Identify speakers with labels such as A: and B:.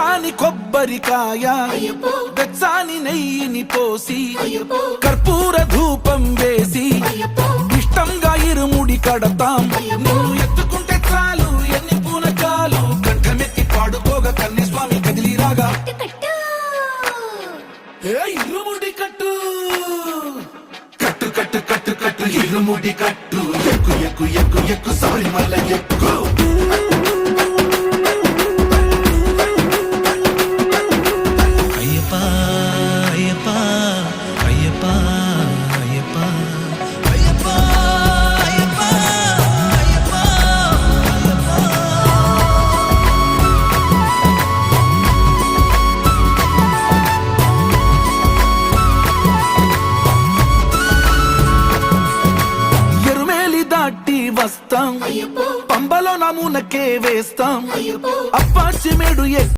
A: కమ్మని కొబ్బరికాయ వెచ్చాని నెయ్యిని పోసి కర్పూర ధూపం వేసి ఇష్టంగా ఇరుముడి కడతాం. నిన్ను ఎత్తుకుంటే చాలు ఎన్ని పూనకాలు కంఠమెత్తి పాడుకోగా కన్యస్వామి కదిలిరాగా ఇరుముడి కట్టు కట్టు కట్టు కట్టు కట్టు ఇరుముడి కట్టు ఎక్కు ఎక్కు ఎక్కు ఎక్కు సారి మల్ల ఎక్కు. వస్తాం పంబలో నమూనకే వేస్తాం అప్పాచి మేడు